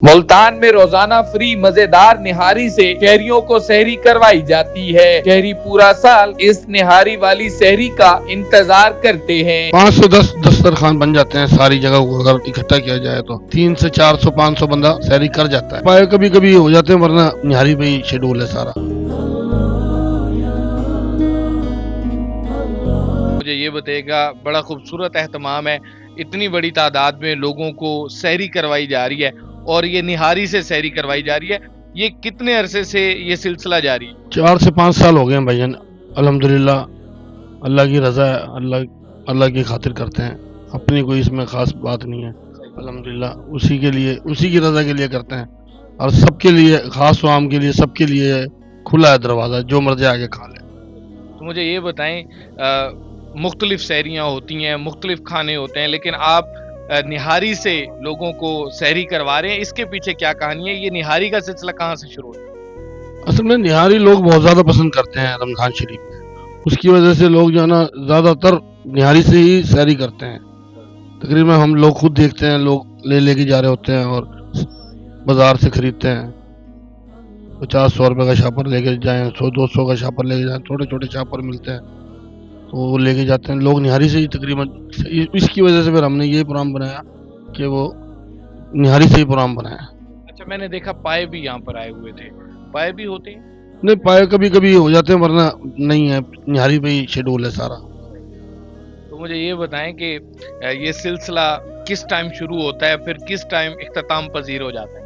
मुल्तान में रोजाना फ्री मजेदार निहारी से शहरियों को सहरी करवाई जाती है। शहरी पूरा साल इस निहारी वाली सहरी का इंतजार करते हैं। 510 दस्तरखान बन जाते हैं सारी जगह को अगर इकट्ठा किया जाए तो 300 से 400 500 बंदा सहरी कर जाता है। पाए कभी कभी हो जाते हैं वरना निहारी पे ही शेड्यूल है सारा। मुझे ये बताइएगा, बड़ा खूबसूरत एहतमाम है, इतनी बड़ी तादाद में लोगों को सहरी करवाई जा रही है और ये निहारी से सहरी करवाई जा रही है। ये कितने अरसे से ये सिलसिला जारी है? 4 से 5 साल हो गए हैं भाईजान। अल्हम्दुलिल्लाह, अल्लाह की रजा है, अल्लाह की खातिर करते हैं, अपनी कोई इसमें खास बात नहीं है। अल्हम्दुलिल्लाह उसी के लिए, उसी की रजा के लिए करते हैं और सबके लिए, खास आम के लिए, सबके लिए खुला है दरवाज़ा, जो मर्जी आके खा ले। तो मुझे ये बताएं, मुख्तलिफ सहरियाँ होती हैं, मुख्तलिफ खाने होते हैं, लेकिन आप निहारी से लोगों को सहरी करवा रहे हैं, इसके पीछे क्या कहानी है? ये निहारी का सिलसिला कहाँ से शुरू हुआ? असल में निहारी लोग बहुत ज़्यादा पसंद करते हैं रमज़ान शरीफ में, उसकी वजह से लोग जो है ना ज़्यादातर निहारी से ही सहरी करते हैं। तकरीबन हम लोग खुद देखते हैं, लोग लेके जा रहे होते हैं और बाज़ार से ख़रीदते हैं। 50-100 रुपये का शापर लेके जाएँ, 100-200 का शापर लेके जाएँ, छोटे छोटे शापर मिलते हैं तो वो लेके जाते हैं लोग निहारी से ही तकरीबन। इसकी वजह से फिर हमने ये प्रोग्राम बनाया कि वो निहारी से ही प्रोग्राम बनाया। अच्छा, मैंने देखा पाए भी यहाँ पर आए हुए थे, पाए भी होते हैं? नहीं, पाए कभी कभी हो जाते हैं वरना नहीं है, निहारी पे ही शेड्यूल है सारा। तो मुझे ये बताएं कि ये सिलसिला किस टाइम शुरू होता है, फिर किस टाइम इख्तिताम पजीर हो जाता है?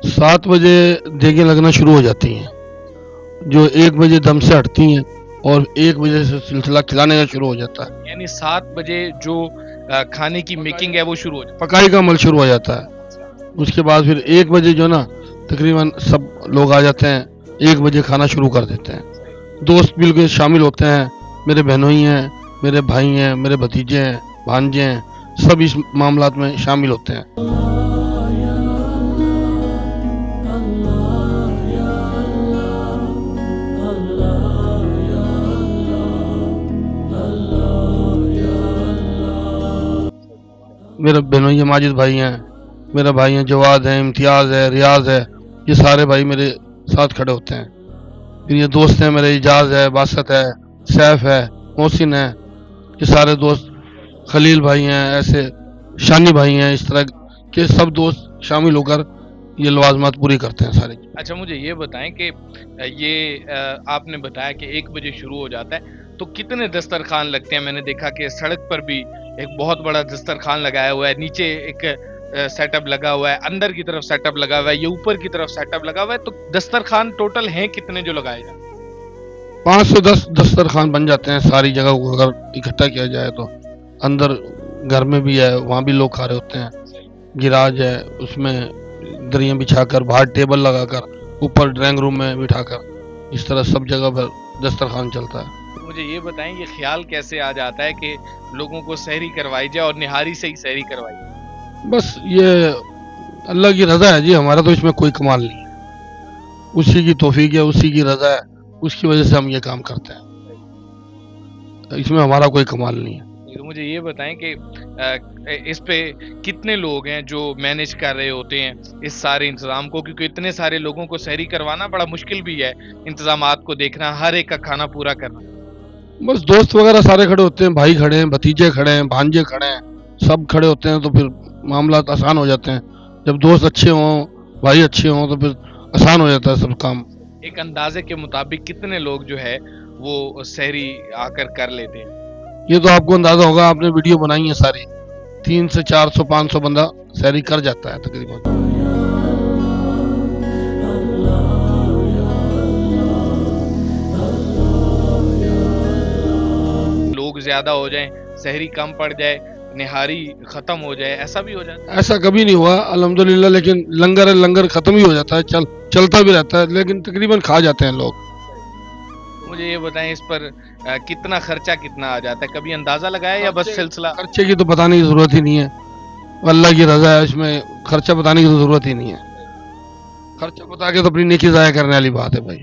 7 बजे देखें लगना शुरू हो जाती हैं, जो 1 बजे दम से हटती हैं और 1 बजे से सिलसिला खिलाने का शुरू हो जाता है। यानी 7 बजे जो खाने की मेकिंग है वो शुरू हो जाती पकाई का अमल शुरू हो जाता है। उसके बाद फिर 1 बजे जो ना तकरीबन सब लोग आ जाते हैं, 1 बजे खाना शुरू कर देते हैं। दोस्त बिल्कुल शामिल होते हैं, मेरे बहनोई हैं, मेरे भाई हैं, मेरे भतीजे हैं, भांजे हैं, सब इस मामलात में शामिल होते हैं। मेरे बहनोई माजिद भाई हैं, मेरा भाई हैं जवाद है, इम्तियाज़ है, रियाज है, ये सारे भाई मेरे साथ खड़े होते हैं। फिर ये दोस्त हैं मेरे, इजाज़ है, बासत है, सैफ है, मोहसिन है, ये सारे दोस्त, खलील भाई हैं, ऐसे शानी भाई हैं, इस तरह के सब दोस्त शामिल होकर ये लवाजमात पूरी करते हैं सारे। अच्छा, मुझे ये बताएं कि ये आपने बताया कि 1 बजे शुरू हो जाता है, तो कितने दस्तरखान लगते हैं? मैंने देखा कि सड़क पर भी एक बहुत बड़ा दस्तरखान लगाया हुआ है, नीचे एक सेटअप लगा हुआ है, अंदर की तरफ सेटअप लगा हुआ है, ये ऊपर की तरफ सेटअप लगा हुआ है। तो दस्तरखान टोटल हैं कितने जो लगाए जाते हैं? 510 दस्तरखान बन जाते हैं सारी जगह को अगर इकट्ठा किया जाए तो। अंदर घर में भी है, वहाँ भी लोग खा रहे होते हैं, गिराज है, उसमें दरियाँ बिछाकर, बाहर टेबल लगाकर, ऊपर ड्राइंग रूम में बिठाकर, इस तरह सब जगह पर दस्तरखान चलता है। तो मुझे ये बताएं, ये ख्याल कैसे आ जाता है कि लोगों को सहरी करवाई जाए और निहारी से ही सहरी करवाई जाए? बस ये अल्लाह की रज़ा है जी, हमारा तो इसमें कोई कमाल नहीं है, उसी की तौफीक है, उसी की रज़ा है, उसकी वजह से हम ये काम करते हैं, इसमें हमारा कोई कमाल नहीं है। तो मुझे ये बताएं कि इस पे कितने लोग हैं जो मैनेज कर रहे होते हैं इस सारे इंतज़ाम को, क्योंकि इतने सारे लोगों को सहरी करवाना बड़ा मुश्किल भी है, इंतज़ामात को देखना, हर एक का खाना पूरा करना। बस दोस्त वगैरह सारे खड़े होते हैं, भाई खड़े हैं, भतीजे खड़े हैं, भांजे खड़े हैं, सब खड़े होते हैं तो फिर मामला आसान हो जाते हैं। जब दोस्त अच्छे हों, भाई अच्छे हों तो फिर आसान हो जाता है सब काम। एक अंदाजे के मुताबिक कितने लोग जो है वो सहरी आकर कर लेते हैं? ये तो आपको अंदाजा होगा, आपने वीडियो बनाई है सारी, 300 से 400 500 बंदा सहरी कर जाता है तकरीबन। लोग ज्यादा हो जाएं, सहरी कम पड़ जाए, निहारी खत्म हो जाए, ऐसा भी हो जाता है? ऐसा कभी नहीं हुआ अल्हम्दुलिल्लाह, लेकिन लंगर है, लंगर खत्म ही हो जाता है, चलता भी रहता है, लेकिन तकरीबन खा जाते हैं लोग। मुझे ये बताएं, इस पर कितना खर्चा कितना आ जाता है? कभी अंदाजा लगाया या बस सिलसिला? खर्चे की तो बताने की जरूरत ही नहीं है, अल्लाह की रजा है, इसमें खर्चा बताने की तो जरूरत ही नहीं है। खर्चा बता के तो अपनी नेकी ज़ाया करने वाली बात है भाई।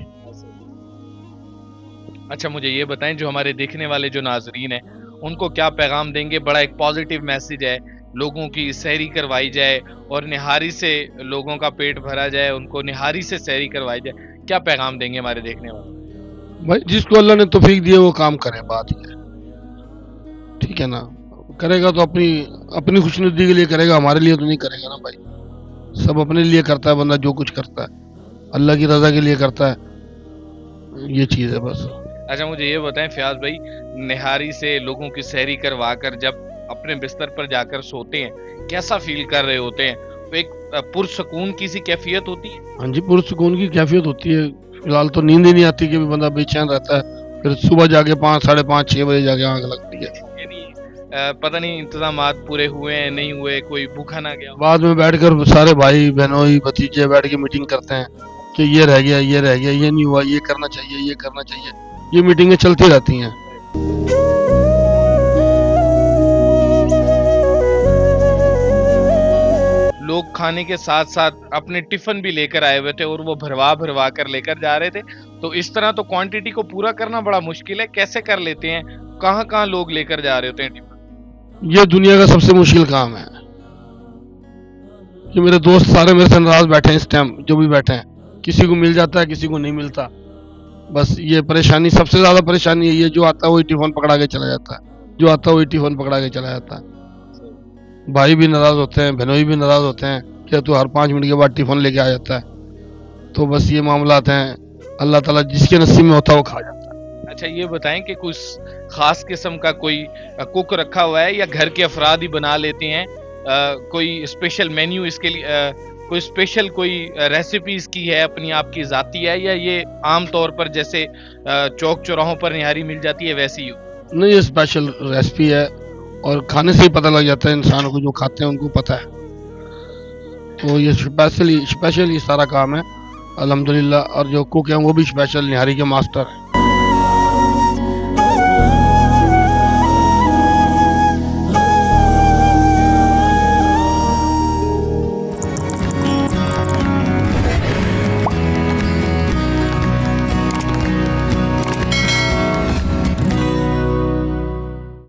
अच्छा, मुझे ये बताएं, जो हमारे देखने वाले जो नाजरीन हैं उनको क्या पैगाम देंगे? बड़ा एक पॉजिटिव मैसेज है, लोगों की सहरी करवाई जाए और निहारी से लोगों का पेट भरा जाए, उनको निहारी से सहरी करवाई जाए, क्या पैगाम देंगे हमारे देखने वाले? भाई जिसको अल्लाह ने तौफीक दी है वो काम करे, बात ये है, ठीक है ना। करेगा तो अपनी अपनी खुशनुदी के लिए करेगा, हमारे लिए तो नहीं करेगा ना भाई। सब अपने लिए करता है बंदा, जो कुछ करता है अल्लाह की रजा के लिए करता है, ये चीज़ है बस। अच्छा मुझे ये बताएं फयाज भाई, निहारी से लोगों की सहरी करवा कर जब अपने बिस्तर पर जाकर सोते हैं, कैसा फील कर रहे होते हैं? तो एक पुरसकून की सी कैफियत होती है? हाँ जी, पुरसकून की कैफियत होती है। फिलहाल तो नींद ही नहीं आती कि बंदा बेचैन रहता है, फिर सुबह जाके 5, 5:30, 6 बजे जाके आँख लगती है। यानी पता नहीं इंतजामात पूरे हुए हैं नहीं हुए, कोई भूखा ना गया हो? बाद में बैठकर सारे भाई बहनोई भतीजे बैठ के मीटिंग करते हैं कि ये रह गया, ये रह गया, ये नहीं हुआ, ये करना चाहिए, ये करना चाहिए। ये मीटिंगें चलती रहती हैं। लोग खाने के साथ साथ अपने टिफिन भी लेकर आए हुए थे और वो भरवा भरवा कर लेकर जा रहे थे। तो इस तरह तो क्वांटिटी को पूरा करना बड़ा मुश्किल है, कैसे कर लेते हैं? कहाँ कहाँ लोग लेकर जा रहे होते हैं टिफिन? ये दुनिया का सबसे मुश्किल काम है। ये मेरे दोस्त सारे मेरे से नाराज बैठे हैं इस टाइम, जो भी बैठे हैं, किसी को मिल जाता है, किसी को नहीं मिलता। बस ये परेशानी, सबसे ज्यादा परेशानी यही है, जो आता है वही टिफिन पकड़ा के चला जाता है, जो आता है वही टिफिन पकड़ा के चला जाता है। भाई भी नाराज होते हैं, बहनोई भी नाराज होते हैं कि तू हर 5 मिनट के बाद टिफिन लेके आ जाता है। तो बस ये मामलात हैं, अल्लाह ताला जिसके नसीब में होता है वो खा जाता है। अच्छा ये बताएं कि कुछ खास किस्म का कोई कुक रखा हुआ है या घर के अफराद ही बना लेते हैं? कोई स्पेशल मेन्यू इसके लिए, कोई स्पेशल कोई रेसिपी इसकी है अपनी आपकी ज़ाती है, या ये आम तौर पर जैसे चौक चौराहों पर निहारी मिल जाती है वैसी ही हो? नहीं, ये स्पेशल रेसिपी है और खाने से ही पता लग जाता है इंसानों को, जो खाते हैं उनको पता है। तो ये स्पेशली सारा काम है अल्हम्दुलिल्लाह। और जो कुक हैं वो भी स्पेशल निहारी के मास्टर हैं।